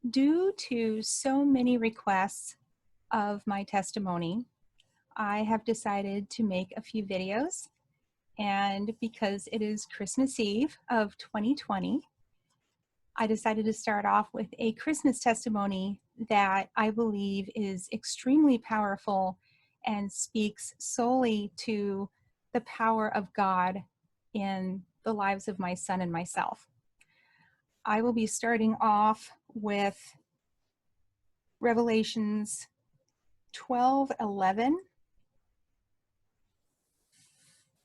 Due to so many requests of my testimony, I have decided to make a few videos. And because it is Christmas Eve of 2020, I decided to start off with a Christmas testimony that I believe is extremely powerful and speaks solely to the power of God in the lives of my son and myself. I will be starting off with Revelations 12:11.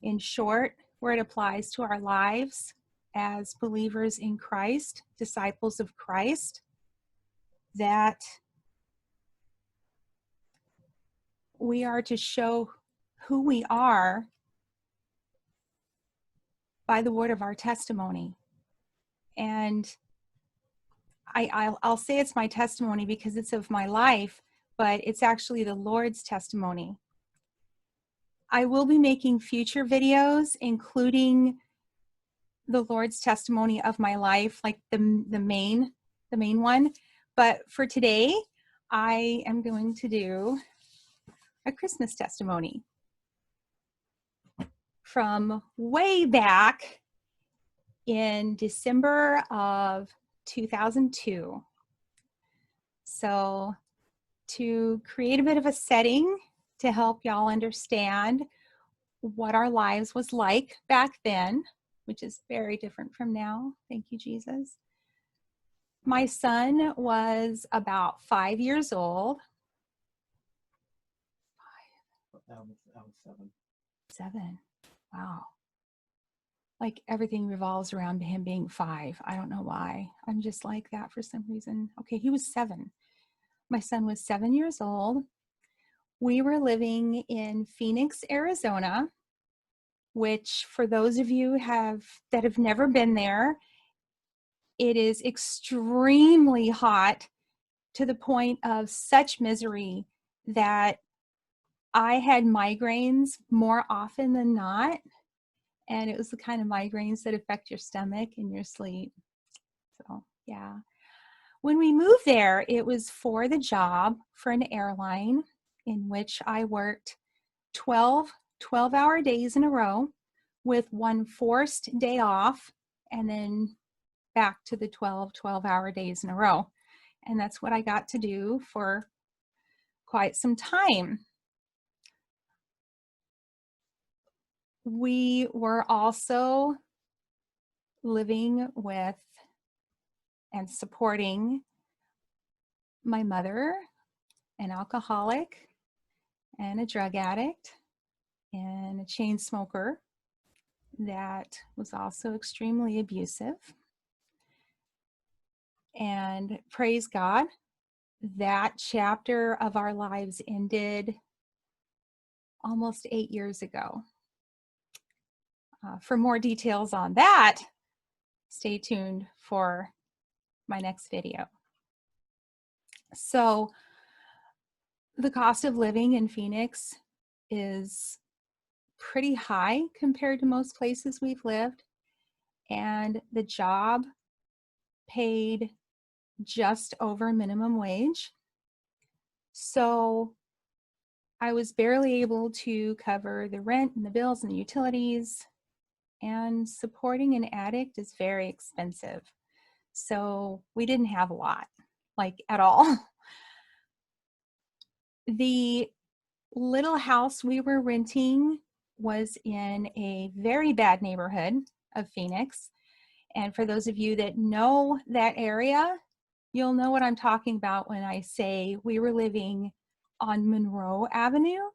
In short, where it applies to our lives as believers in Christ, disciples of Christ, that we are to show who we are by the word of our testimony. And I'll say it's my testimony because it's of my life, but it's actually the Lord's testimony. I will be making future videos, including the Lord's testimony of my life, like the main one. But for today, I am going to do a Christmas testimony from way back in December of 2002. So to create a bit of a setting to help y'all understand what our lives was like back then, which is very different from now. Thank you, Jesus. My son was about 5 years old. I was 7. 7. Wow. Like everything revolves around him being 5. I don't know why. I'm just like that for some reason. Okay, he was 7. My son was 7 years old. We were living in Phoenix, Arizona, which for those of you that have never been there, it is extremely hot to the point of such misery that I had migraines more often than not. And it was the kind of migraines that affect your stomach and your sleep. So, yeah. When we moved there, it was for the job for an airline in which I worked 12-hour days in a row with one forced day off, and then back to the 12-hour days in a row. And that's what I got to do for quite some time. We were also living with and supporting my mother, an alcoholic and a drug addict and a chain smoker that was also extremely abusive. And praise God, that chapter of our lives ended almost 8 years ago. For more details on that, stay tuned for my next video. So the cost of living in Phoenix is pretty high compared to most places we've lived, and the job paid just over minimum wage. So I was barely able to cover the rent and the bills and the utilities, and supporting an addict is very expensive. So we didn't have a lot, like at all. The little house we were renting was in a very bad neighborhood of Phoenix. And for those of you that know that area, you'll know what I'm talking about when I say we were living on Monroe Avenue,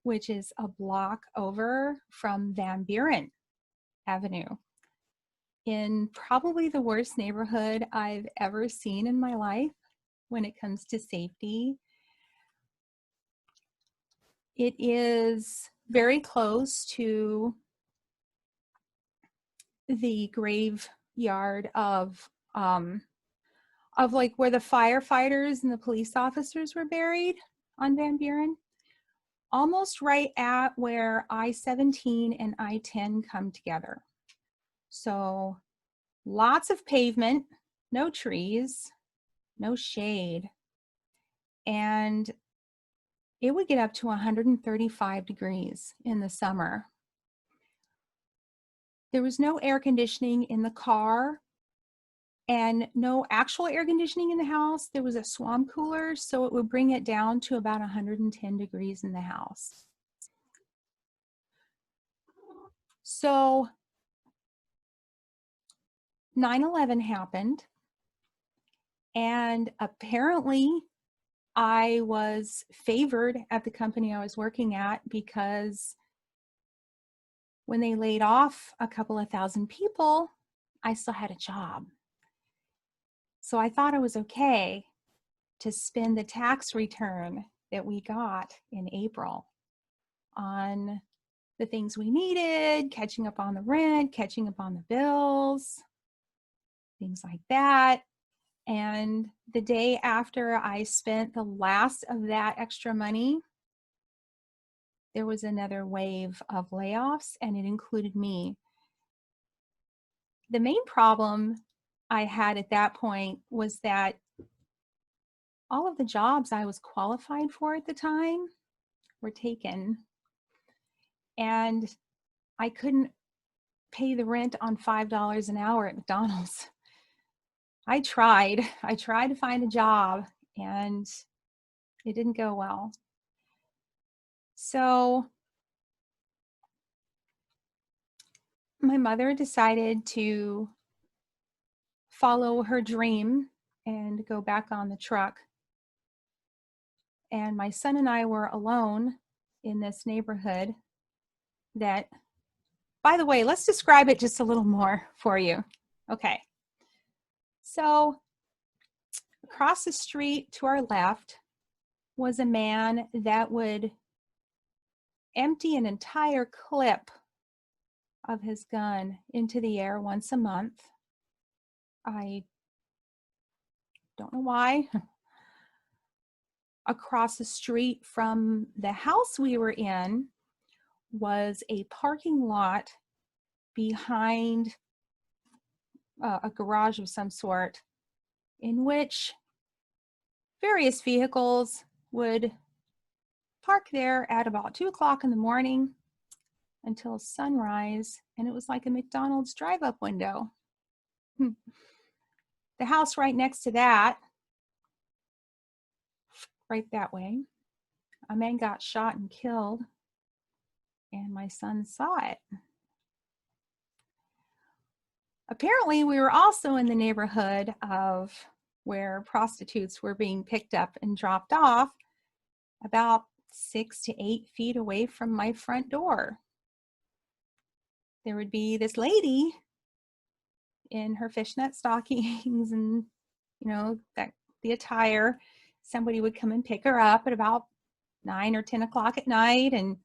which is a block over from Van Buren Avenue, in probably the worst neighborhood I've ever seen in my life when it comes to safety. It is very close to the graveyard of like where the firefighters and the police officers were buried on Van Buren, almost right at where I-17 and I-10 come together. So lots of pavement, no trees, no shade. And it would get up to 135 degrees in the summer. There was no air conditioning in the car and no actual air conditioning in the house. There was a swamp cooler, so it would bring it down to about 110 degrees in the house. So 9/11 happened, and apparently I was favored at the company I was working at because when they laid off a couple of thousand people, I still had a job. So I thought it was okay to spend the tax return that we got in April on the things we needed, catching up on the rent, catching up on the bills, things like that. And the day after I spent the last of that extra money, there was another wave of layoffs, and it included me. The main problem I had at that point was that all of the jobs I was qualified for at the time were taken, and I couldn't pay the rent on $5 an hour at McDonald's. I tried to find a job, and it didn't go well. So my mother decided to follow her dream and go back on the truck. And my son and I were alone in this neighborhood that, by the way, let's describe it just a little more for you. Okay. So across the street to our left was a man that would empty an entire clip of his gun into the air once a month. I don't know why. Across the street from the house we were in was a parking lot behind a garage of some sort in which various vehicles would park there at about 2 o'clock in the morning until sunrise, and it was like a McDonald's drive-up window. The house right next to that, right that way, a man got shot and killed, and my son saw it. Apparently, we were also in the neighborhood of where prostitutes were being picked up and dropped off about 6 to 8 feet away from my front door. There would be this lady in her fishnet stockings and, the attire. Somebody would come and pick her up at about 9 or 10 o'clock at night. And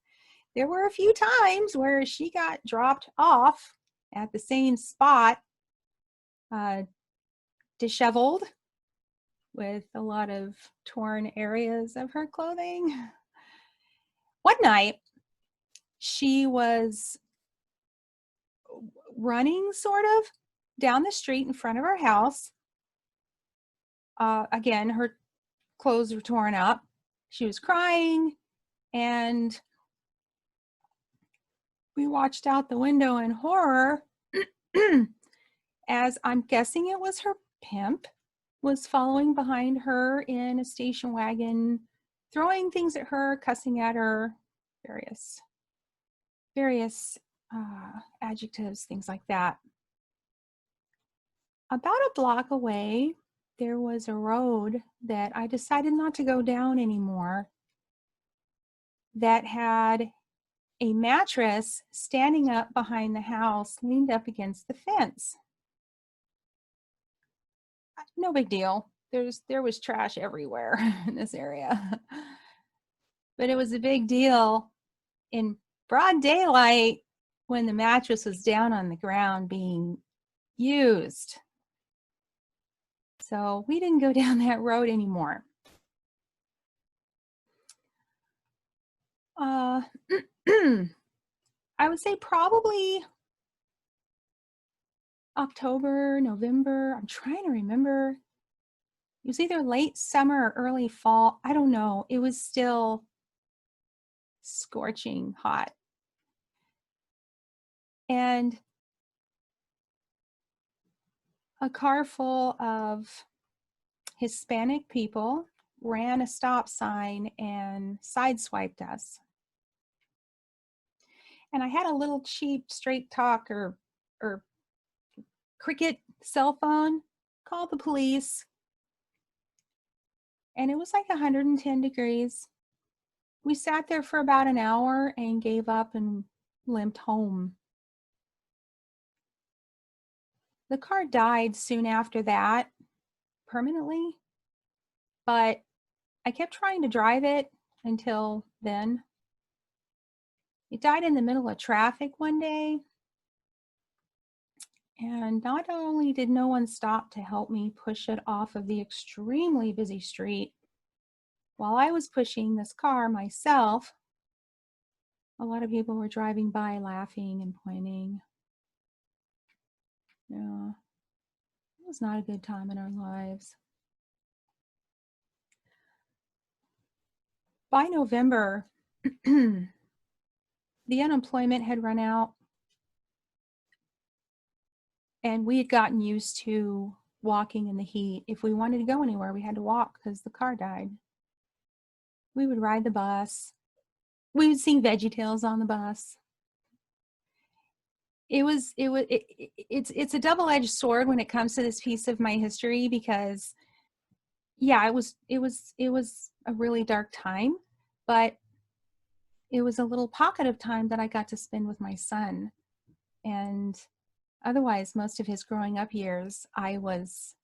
there were a few times where she got dropped off at the same spot, disheveled with a lot of torn areas of her clothing. One night, she was running sort of down the street in front of our house. Again, her clothes were torn up. She was crying, and we watched out the window in horror as I'm guessing it was her pimp was following behind her in a station wagon, throwing things at her, cussing at her, various adjectives, things like that. About a block away, there was a road that I decided not to go down anymore that had a mattress standing up behind the house, leaned up against the fence. No big deal. There was trash everywhere in this area. But it was a big deal in broad daylight when the mattress was down on the ground being used. So we didn't go down that road anymore. I would say probably October, November. I'm trying to remember. It was either late summer or early fall. I don't know. It was still scorching hot. And a car full of Hispanic people ran a stop sign and sideswiped us. And I had a little cheap straight talk or cricket cell phone, called the police, and it was like 110 degrees. We sat there for about an hour and gave up and limped home. The car died soon after that, permanently, but I kept trying to drive it until then. It died in the middle of traffic one day, and not only did no one stop to help me push it off of the extremely busy street, while I was pushing this car myself, a lot of people were driving by laughing and pointing. Yeah, it was not a good time in our lives. By November, the unemployment had run out, and we had gotten used to walking in the heat. If we wanted to go anywhere, we had to walk because the car died. We would ride the bus. We would sing VeggieTales on the bus. It's a double-edged sword when it comes to this piece of my history, because yeah, it was a really dark time, but it was a little pocket of time that I got to spend with my son. And otherwise, most of his growing up years, I was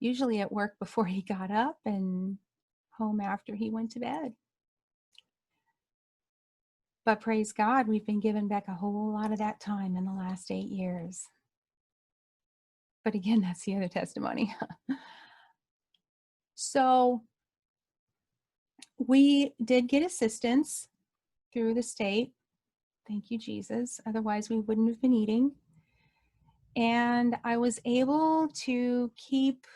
usually at work before he got up and home after he went to bed. But praise God, we've been given back a whole lot of that time in the last 8 years. But again, that's the other testimony. So we did get assistance through the state. Thank you, Jesus. Otherwise, we wouldn't have been eating. And I was able to keep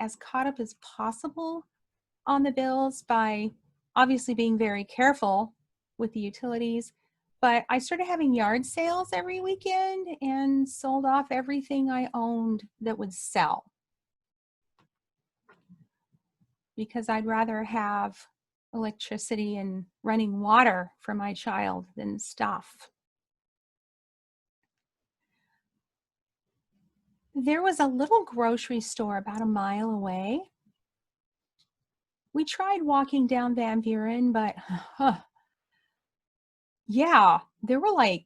as caught up as possible on the bills by obviously being very careful with the utilities. But I started having yard sales every weekend and sold off everything I owned that would sell, because I'd rather have electricity and running water for my child than stuff. There was a little grocery store about a mile away. We tried walking down Van Buren, but yeah, there were like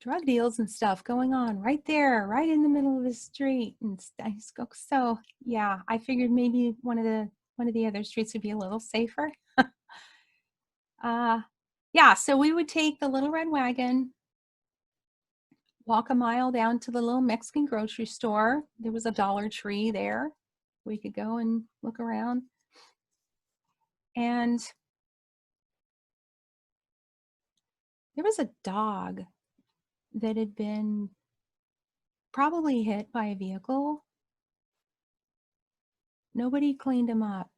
drug deals and stuff going on right there, right in the middle of the street. And I just go, so yeah, I figured maybe one of the other streets would be a little safer. Yeah, so we would take the little red wagon, walk a mile down to the little Mexican grocery store. There was a Dollar Tree there. We could go and look around. And there was a dog that had been probably hit by a vehicle. Nobody cleaned him up.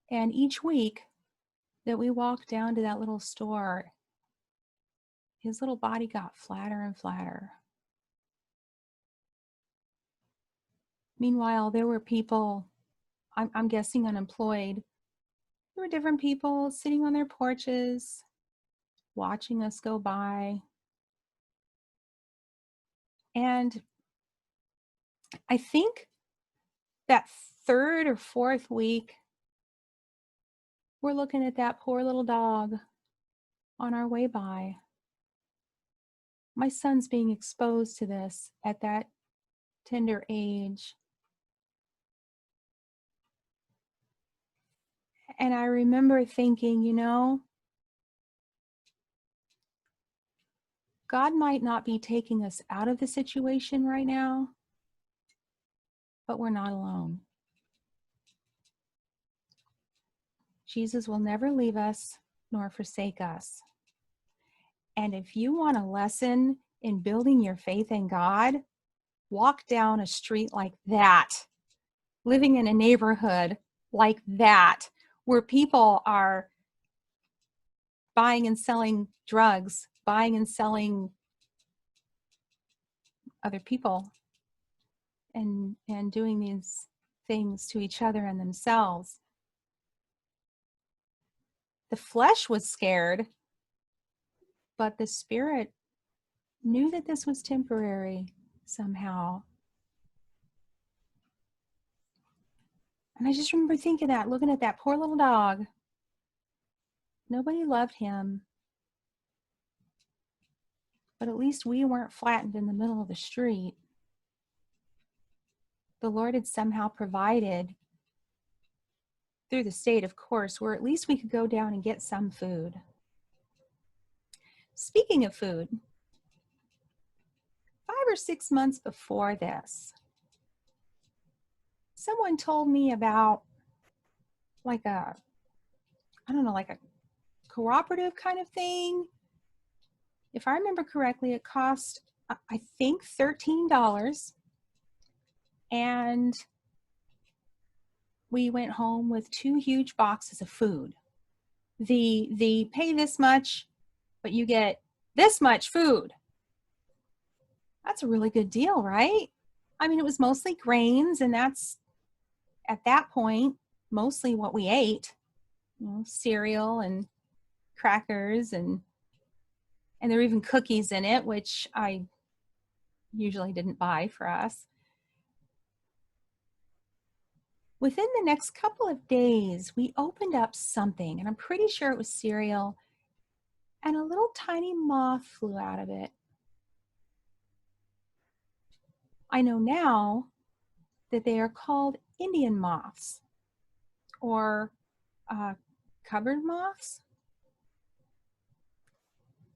And each week that we walked down to that little store, his little body got flatter and flatter. Meanwhile, there were people, I'm guessing unemployed, there were different people sitting on their porches, watching us go by. And I think that third or fourth week, we're looking at that poor little dog on our way by. My son's being exposed to this at that tender age. And I remember thinking, God might not be taking us out of the situation right now, but we're not alone. Jesus will never leave us nor forsake us. And if you want a lesson in building your faith in God, walk down a street like that, living in a neighborhood like that, where people are buying and selling drugs, buying and selling other people, and doing these things to each other and themselves. The flesh was scared, but the spirit knew that this was temporary somehow. And I just remember thinking that, looking at that poor little dog. Nobody loved him, but at least we weren't flattened in the middle of the street. The Lord had somehow provided, through the state, of course, where at least we could go down and get some food. Speaking of food, 5 or 6 months before this, someone told me about like a cooperative kind of thing. If I remember correctly, it cost, I think, $13. And we went home with 2 huge boxes of food. The pay this much, but you get this much food. That's a really good deal, right? I mean, it was mostly grains, and that's, at that point, mostly what we ate. Cereal and crackers, and there were even cookies in it, which I usually didn't buy for us. Within the next couple of days, we opened up something, and I'm pretty sure it was cereal, and a little tiny moth flew out of it. I know now that they are called Indian moths, or cupboard moths.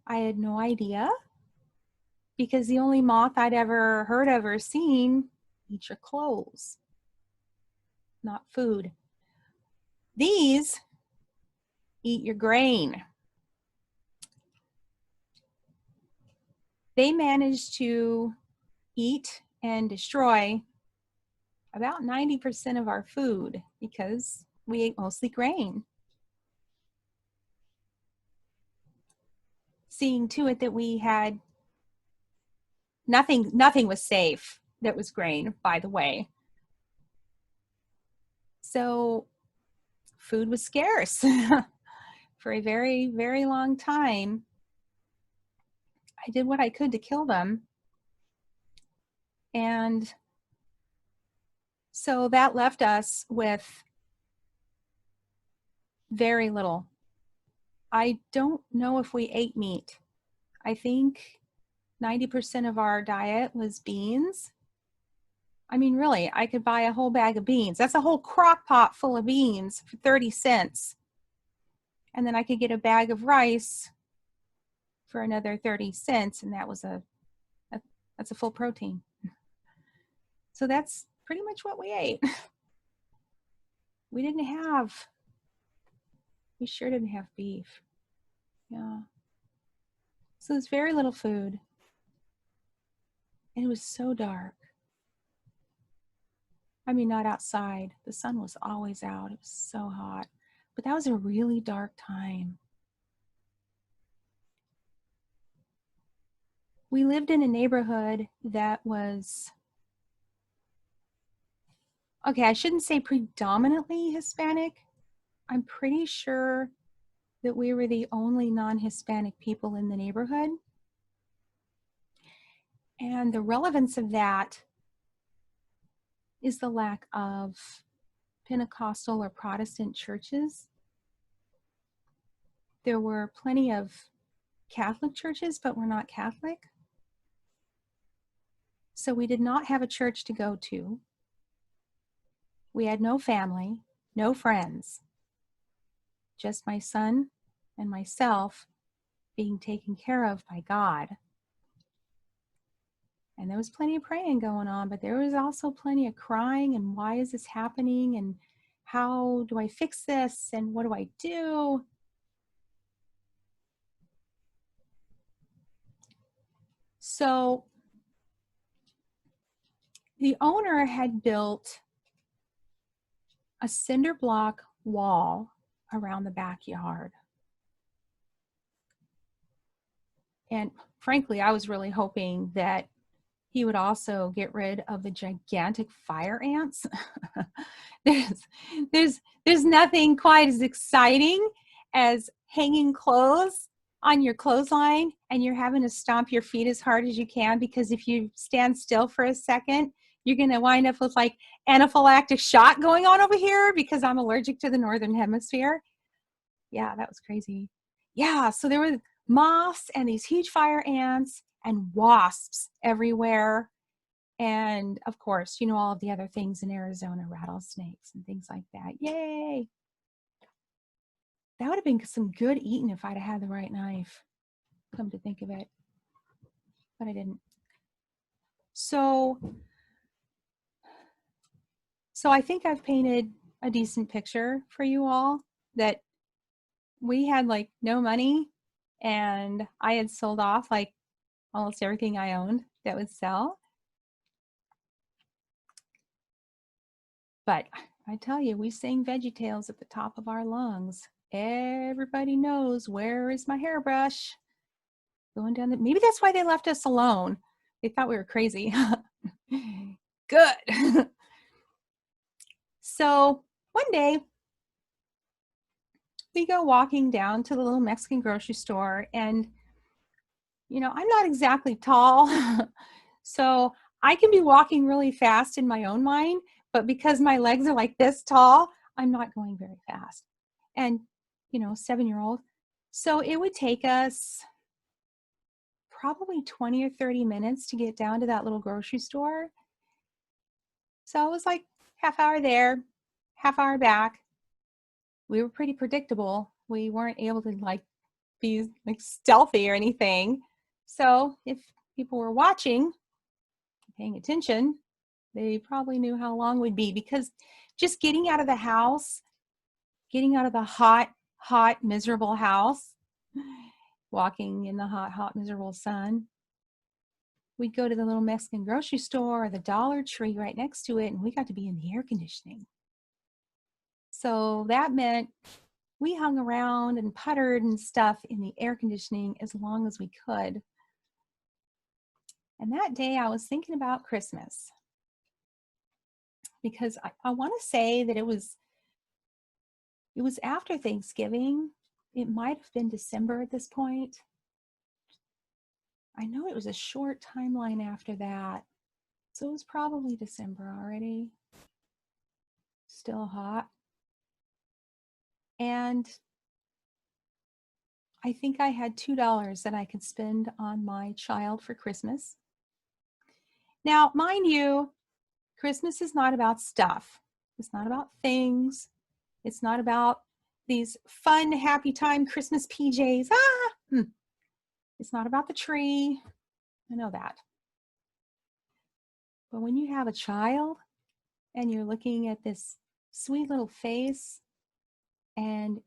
I had no idea, because the only moth I'd ever heard of or seen eat your clothes, not food. These eat your grain. They manage to eat and destroy about 90% of our food, because we ate mostly grain. Seeing to it that we had nothing was safe that was grain, by the way. So food was scarce for a very, very long time. I did what I could to kill them. And so that left us with very little. I don't know if we ate meat. I think 90% of our diet was beans. I mean, really, I could buy a whole bag of beans. That's a whole crock pot full of beans for 30 cents. And then I could get a bag of rice for another 30 cents, and that's a full protein. So that's pretty much what we ate. We sure didn't have beef. Yeah. So there's very little food. And it was so dark. I mean, not outside. The sun was always out. It was so hot. But that was a really dark time. We lived in a neighborhood that was, okay, I shouldn't say predominantly Hispanic. I'm pretty sure that we were the only non-Hispanic people in the neighborhood. And the relevance of that is the lack of Pentecostal or Protestant churches. There were plenty of Catholic churches, but we're not Catholic. So we did not have a church to go to. We had no family, no friends, just my son and myself being taken care of by God. And there was plenty of praying going on, but there was also plenty of crying, and why is this happening, and how do I fix this, and what do I do? So The owner had built a cinder block wall around the backyard. And frankly, I was really hoping that he would also get rid of the gigantic fire ants. there's, there's nothing quite as exciting as hanging clothes on your clothesline and you're having to stomp your feet as hard as you can, because if you stand still for a second, you're going to wind up with like anaphylactic shock going on over here because I'm allergic to the northern hemisphere. Yeah, that was crazy. Yeah, so there were moths and these huge fire ants and wasps everywhere. And of course, you know, all of the other things in Arizona, rattlesnakes and things like that. Yay! That would have been some good eating if I'd have had the right knife, come to think of it. But I didn't. So I think I've painted a decent picture for you all that we had like no money and I had sold off like almost everything I owned that would sell. But I tell you, we sing VeggieTales at the top of our lungs. Everybody knows where is my hairbrush. Going down the, maybe that's why they left us alone. They thought we were crazy. Good. So one day we go walking down to the little Mexican grocery store, and you know, I'm not exactly tall. So I can be walking really fast in my own mind, but because my legs are like this tall, I'm not going very fast. And, you know, 7-year-old. So it would take us probably 20 or 30 minutes to get down to that little grocery store. So it was like half hour there, half hour back. We were pretty predictable. We weren't able to like be like stealthy or anything. So if people were watching, paying attention, they probably knew how long we'd be, because just getting out of the house, getting out of the hot, miserable house, walking in the hot, miserable sun, we'd go to the little Mexican grocery store or the Dollar Tree right next to it, and we got to be in the air conditioning. So that meant we hung around and puttered and stuff in the air conditioning as long as we could. And that day I was thinking about Christmas, because I want to say that it was after Thanksgiving. It might have been December at this point. I know it was a short timeline after that. So it was probably December already. Still hot. And I think I had $2 that I could spend on my child for Christmas. Now, mind you, Christmas is not about stuff. It's not about things. It's not about these fun, happy time Christmas PJs. It's not about the tree. I know that. But when you have a child and you're looking at this sweet little face and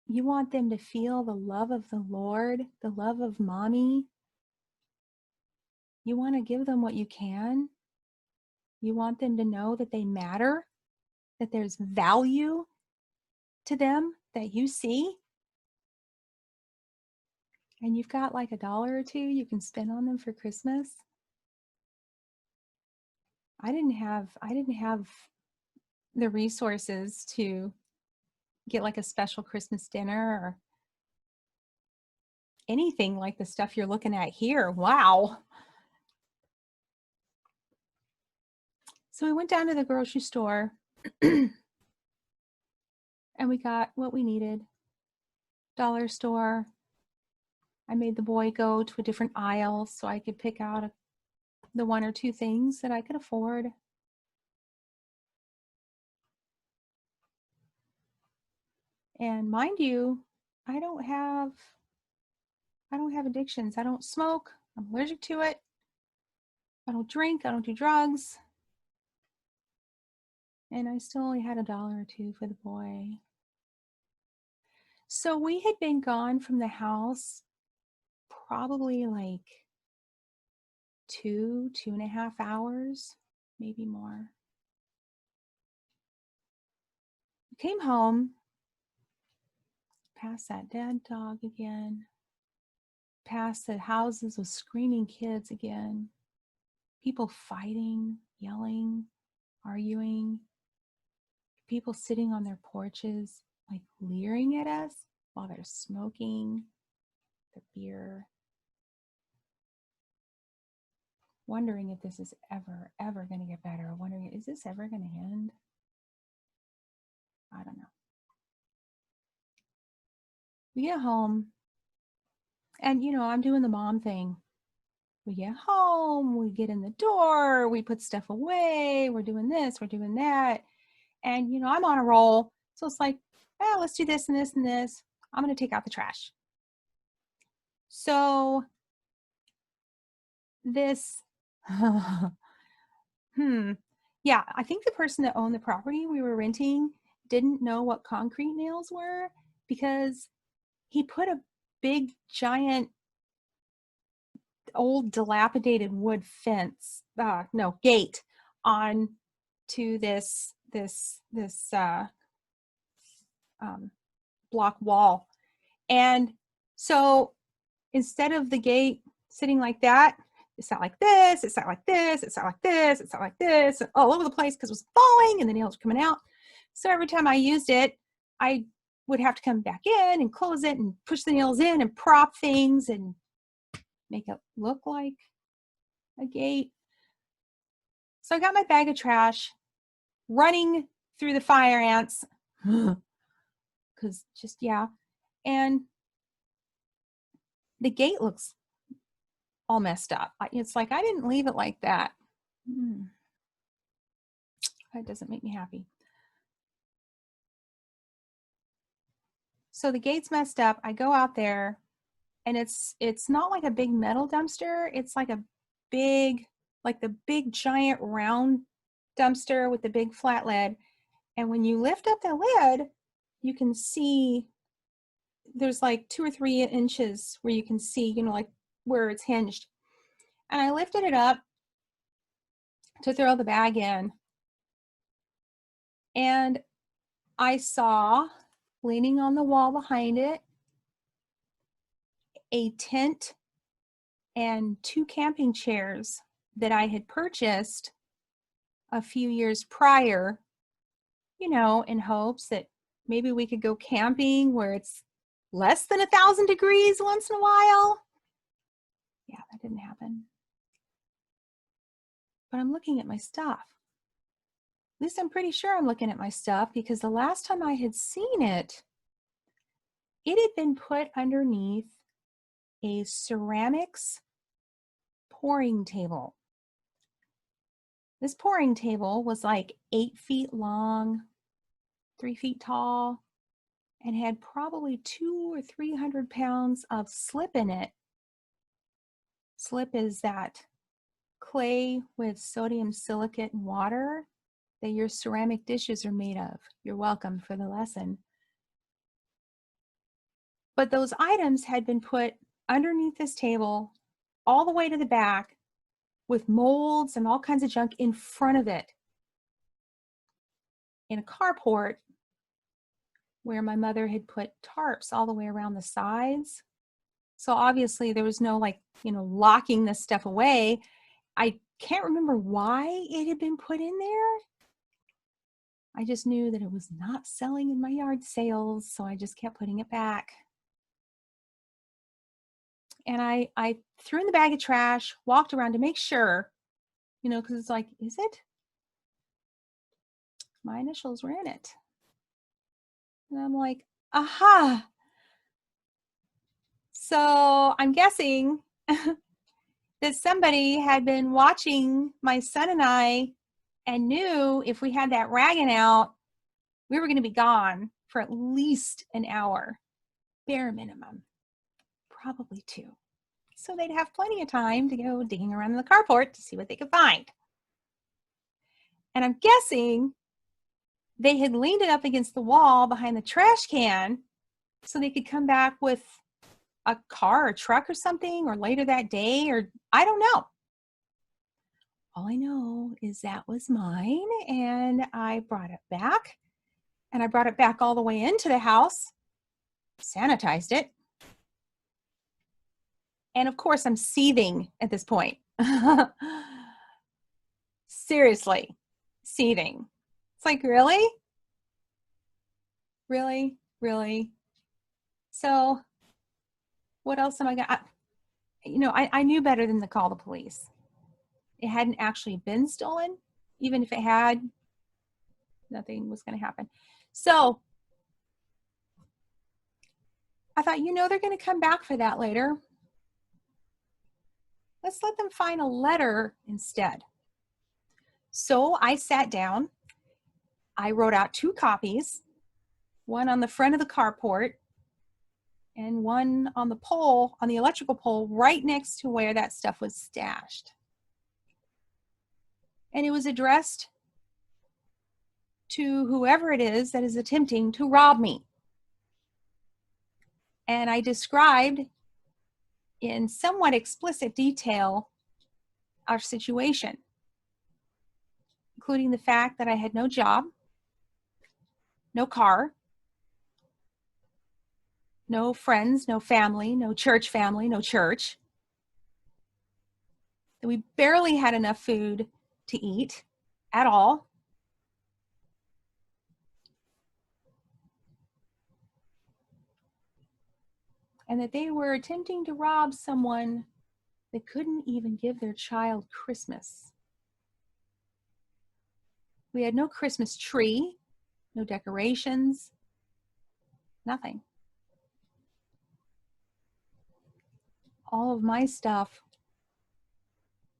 you want them to feel the love of the Lord, the love of mommy, you want to give them what you can. You want them to know that they matter, that there's value to them that you see. And you've got like $1 or $2 you can spend on them for Christmas. I didn't have the resources to get like a special Christmas dinner or anything like the stuff you're looking at here. Wow. So we went down to the grocery store and we got what we needed. Dollar store. I made the boy go to a different aisle so I could pick out the 1 or 2 things that I could afford. And mind you, I don't have addictions. I don't smoke. I'm allergic to it. I don't drink. I don't do drugs. And I still only had $1 or $2 for the boy. So we had been gone from the house probably like 2.5 hours. maybe more. Came home, past that dead dog again, past the houses with screaming kids again, people fighting, yelling, arguing, people sitting on their porches, like leering at us while they're smoking the beer, wondering if this is ever going to get better, wondering, is this ever going to end? I don't know. We get home, and I'm doing the mom thing. We get home, we get in the door, we put stuff away, we're doing this, we're doing that. And, I'm on a roll. So it's like, let's do this and this and this. I'm going to take out the trash. So this, yeah, I think the person that owned the property we were renting didn't know what concrete nails were, because he put a big, giant, old, dilapidated wood gate on to this block wall. And so instead of the gate sitting like that, it sat like this, it sat like this, it sat like this, it sat like this, all over the place because it was falling and the nails were coming out. So every time I used it, I would have to come back in and close it and push the nails in and prop things and make it look like a gate. So I got my bag of trash, running through the fire ants, because and the gate looks all messed up. It's like I didn't leave it like that. That doesn't make me happy. So the gate's messed up. I go out there, and it's not like a big metal dumpster. It's like the big giant round dumpster with the big flat lid. And when you lift up the lid, you can see there's like 2 or 3 inches where you can see, like where it's hinged. And I lifted it up to throw the bag in. And I saw, leaning on the wall behind it, a tent and 2 camping chairs that I had purchased a few years prior, in hopes that maybe we could go camping where it's less than 1,000 degrees once in a while. Yeah, that didn't happen. But I'm looking at my stuff. At least I'm pretty sure I'm looking at my stuff, because the last time I had seen it, it had been put underneath a ceramics pouring table. This pouring table was like 8 feet long, 3 feet tall, and had probably 200 or 300 pounds of slip in it. Slip is that clay with sodium silicate and water that your ceramic dishes are made of. You're welcome for the lesson. But those items had been put underneath this table all the way to the back, with molds and all kinds of junk in front of it, in a carport where my mother had put tarps all the way around the sides. So obviously there was no locking this stuff away. I can't remember why it had been put in there. I just knew that it was not selling in my yard sales, so I just kept putting it back. And I threw in the bag of trash, walked around to make sure, because it's like, is it? My initials were in it. And I'm like, aha. So I'm guessing that somebody had been watching my son and I and knew if we had that ragging out, we were going to be gone for at least an hour, bare minimum, probably 2. So they'd have plenty of time to go digging around in the carport to see what they could find. And I'm guessing they had leaned it up against the wall behind the trash can so they could come back with a car or truck or something, or later that day, or I don't know. All I know is that was mine, and I brought it back, and I brought it back all the way into the house, sanitized it, and of course I'm seething at this point. Seriously, seething. It's like, really? Really? Really? So what else am I gonna, I knew better than to call the police. It hadn't actually been stolen. Even if it had, nothing was gonna happen. So I thought, they're gonna come back for that later. Let's let them find a letter instead. So I sat down, I wrote out 2 copies, one on the front of the carport and one on the pole, on the electrical pole, right next to where that stuff was stashed. And it was addressed to whoever it is that is attempting to rob me. And I described in somewhat explicit detail our situation, including the fact that I had no job, no car, no friends, no family, no church family, no church, that we barely had enough food to eat at all. And that they were attempting to rob someone that couldn't even give their child Christmas. We had no Christmas tree, no decorations, nothing. All of my stuff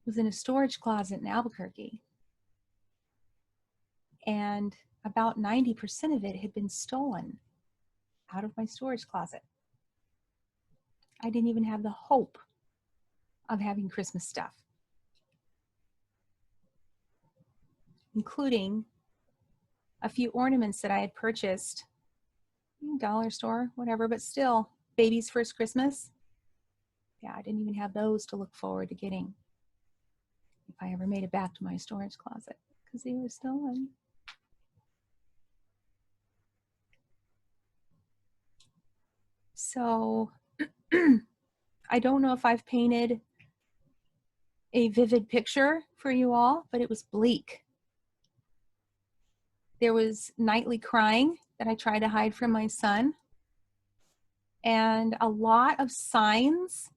was in a storage closet in Albuquerque. And about 90% of it had been stolen out of my storage closet. I didn't even have the hope of having Christmas stuff, including a few ornaments that I had purchased, dollar store, whatever, but still, baby's first Christmas. Yeah, I didn't even have those to look forward to getting if I ever made it back to my storage closet because they were stolen. So I don't know if I've painted a vivid picture for you all, but it was bleak. There was nightly crying that I tried to hide from my son, and a lot of signs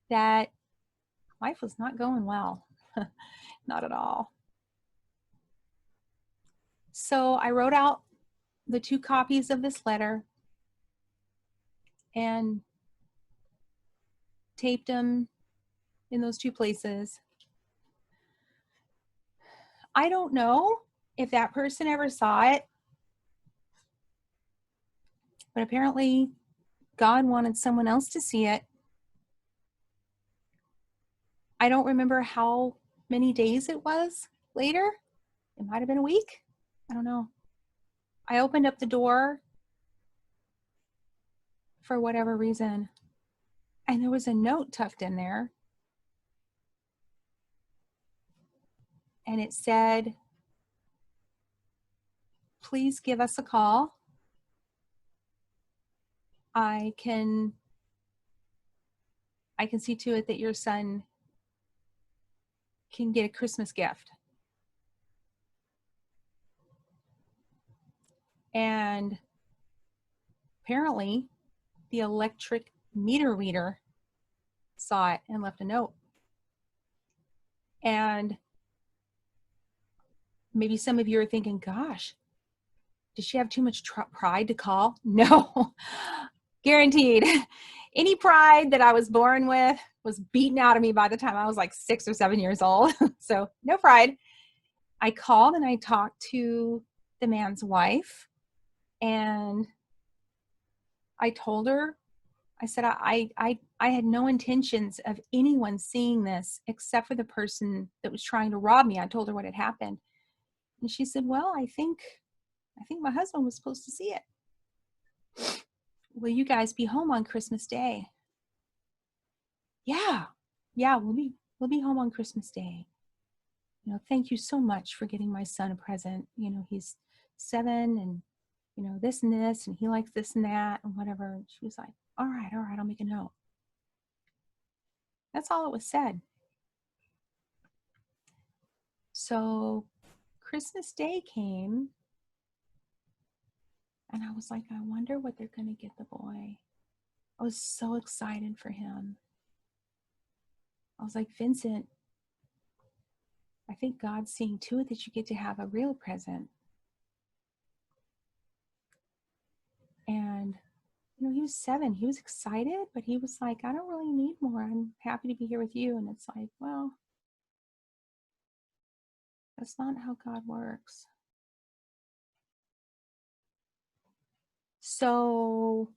that life was not going well. Not at all. So I wrote out the 2 copies of this letter and taped them in those 2 places. I don't know if that person ever saw it, but apparently God wanted someone else to see it. I don't remember how many days it was later. It might have been a week. I don't know. I opened up the door for whatever reason, and there was a note tucked in there. And it said, please give us a call. I can see to it that your son can get a Christmas gift. And apparently the electric meter reader saw it and left a note. And maybe some of you are thinking, gosh, did she have too much pride to call? No, guaranteed. Any pride that I was born with was beaten out of me by the time I was like 6 or 7 years old. So no pride. I called and I talked to the man's wife, and I told her, I said, I had no intentions of anyone seeing this except for the person that was trying to rob me. I told her what had happened. And she said, well, I think my husband was supposed to see it. Will you guys be home on Christmas Day? Yeah, we'll be home on Christmas Day. thank you so much for getting my son a present. He's 7 and, this and this, and he likes this and that and whatever. And she was like, all right, I'll make a note. That's all it was said. So Christmas Day came, and I was like, I wonder what they're going to get the boy. I was so excited for him. I was like, Vincent, I think God's seeing to it that you get to have a real present. And, he was 7. He was excited, but he was like, I don't really need more. I'm happy to be here with you. And it's like, well, that's not how God works. So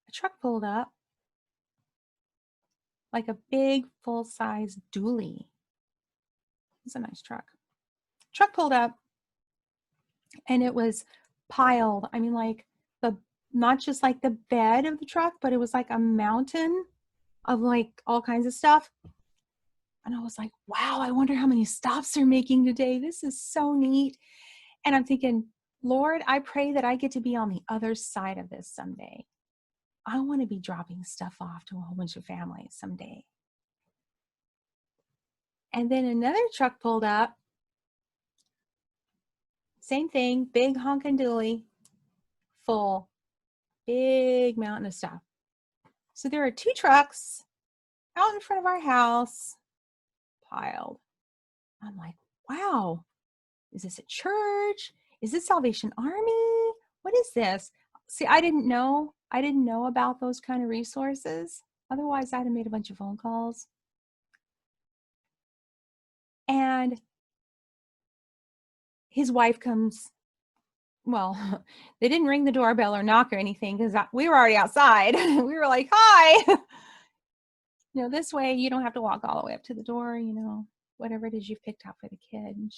a truck pulled up, like a big full-size dually. It's a nice truck. Truck pulled up, and it was piled. I mean, like not just like the bed of the truck, but it was like a mountain of like all kinds of stuff. And I was like, wow, I wonder how many stops they're making today. This is so neat. And I'm thinking, Lord, I pray that I get to be on the other side of this someday. I want to be dropping stuff off to a whole bunch of families someday. And then another truck pulled up. Same thing, big honkin' dually, full, big mountain of stuff. So there are 2 trucks out in front of our house, piled. I'm like, wow, is this a church? Is this Salvation Army? What is this? See, I didn't know about those kind of resources. Otherwise, I'd have made a bunch of phone calls. And his wife comes, well, they didn't ring the doorbell or knock or anything because we were already outside. We were like, hi. This way you don't have to walk all the way up to the door, whatever it is you've picked out for the kid. And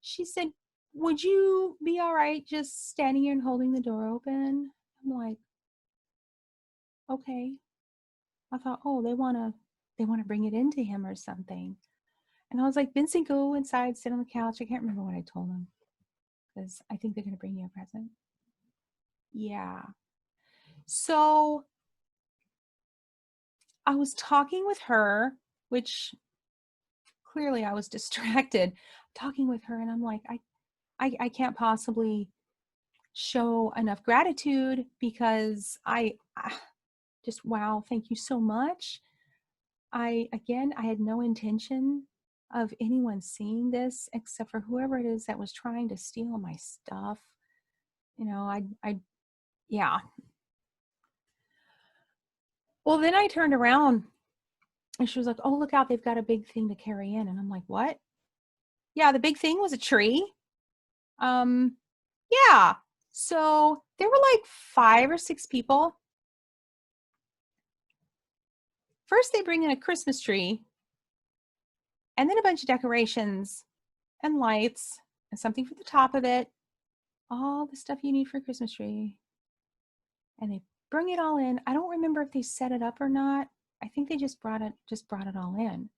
she said, would you be all right just standing here and holding the door open? I'm like, okay. I thought, oh, they want to bring it into him or something. And I was like, Vincent, go inside, sit on the couch. I can't remember what I told him because I think they're going to bring you a present. Yeah. So I was talking with her, which clearly I was distracted talking with her. And I'm like, I can't possibly show enough gratitude because I just, wow, thank you so much. I had no intention of anyone seeing this except for whoever it is that was trying to steal my stuff. Yeah. Well, then I turned around and she was like, oh, look out, they've got a big thing to carry in. And I'm like, what? Yeah, the big thing was a tree. Yeah. So there were like 5 or 6 people. First, they bring in a Christmas tree and then a bunch of decorations and lights and something for the top of it. All the stuff you need for a Christmas tree. And they bring it all in. I don't remember if they set it up or not. I think they just brought it all in.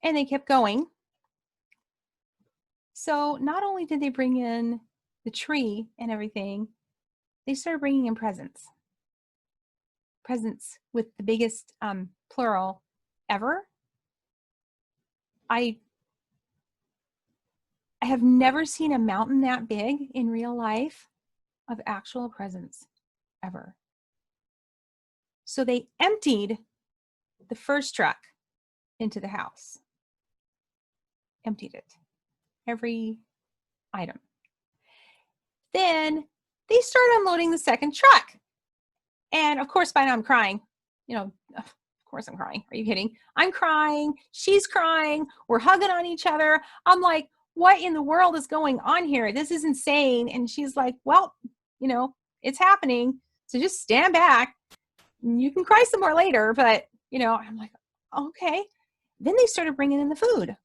And they kept going. So not only did they bring in the tree and everything, they started bringing in presents. Presents with the biggest plural ever. I have never seen a mountain that big in real life of actual presents ever. So they emptied the first truck into the house. Emptied it. Every item. Then they started unloading the second truck. And of course, by now I'm crying. Of course I'm crying. Are you kidding? I'm crying. She's crying. We're hugging on each other. I'm like, what in the world is going on here? This is insane. And she's like, well, it's happening. So just stand back. You can cry some more later. But, I'm like, okay. Then they started bringing in the food.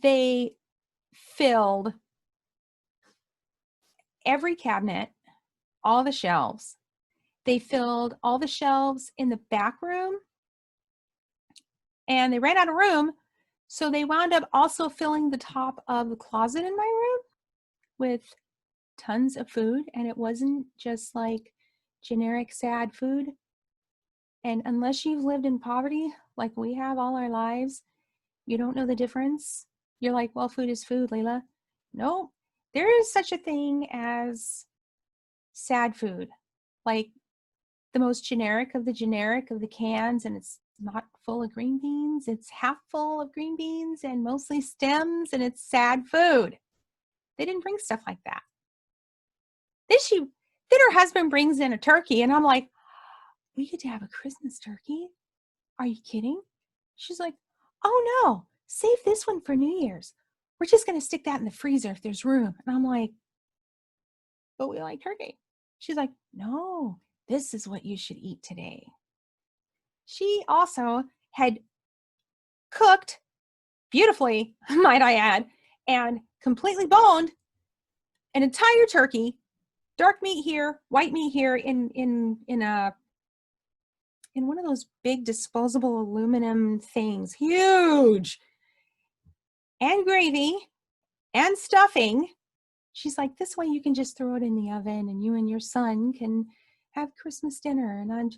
They filled every cabinet, all the shelves. They filled all the shelves in the back room and they ran out of room. So they wound up also filling the top of the closet in my room with tons of food. And it wasn't just like generic sad food. And unless you've lived in poverty like we have all our lives, you don't know the difference. You're like, well, food is food, Layla. No, there is such a thing as sad food, like the most generic of the cans, and it's not full of green beans. It's half full of green beans and mostly stems, and it's sad food. They didn't bring stuff like that. Then her husband brings in a turkey, and I'm like, we get to have a Christmas turkey? Are you kidding? She's like, oh no, save this one for New Year's. We're just going to stick that in the freezer if there's room. And I'm like, but we like turkey. She's like, no, this is what you should eat today. She also had cooked beautifully, might I add, and completely boned an entire turkey, dark meat here, white meat here, in one of those big disposable aluminum things, huge, and gravy and stuffing. She's like, this way you can just throw it in the oven and you and your son can have Christmas dinner. And I'm,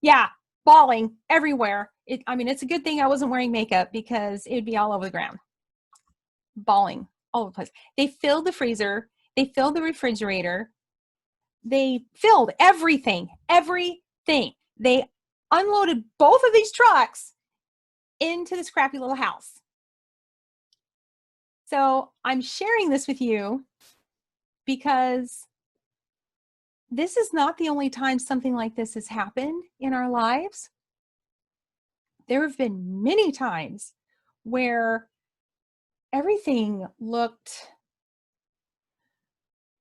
yeah, bawling everywhere. It's a good thing I wasn't wearing makeup because it'd be all over the ground. Bawling all over the place. They filled the freezer. They filled the refrigerator. They filled everything. They unloaded both of these trucks into this crappy little house. So I'm sharing this with you because this is not the only time something like this has happened in our lives. There have been many times where everything looked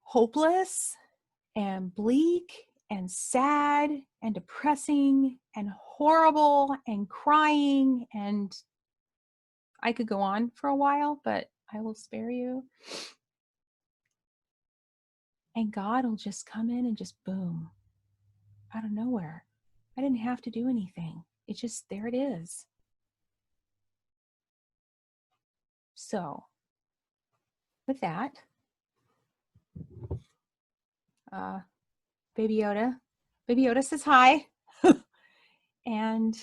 hopeless and bleak and sad and depressing and horrible and crying, and I could go on for a while, but I will spare you. And God will just come in and just boom, out of nowhere. I didn't have to do anything. It just, there it is. So with that, Baby Yoda says hi and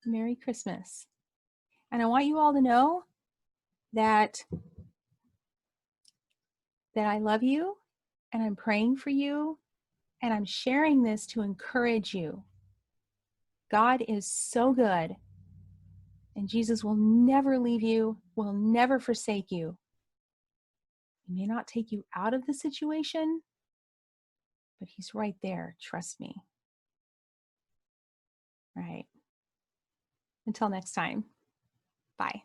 Merry Christmas. And I want you all to know that I love you and I'm praying for you and I'm sharing this to encourage you. God is so good, and Jesus will never leave you, will never forsake you. He may not take you out of the situation, but he's right there. Trust me. Right. Until next time. Bye.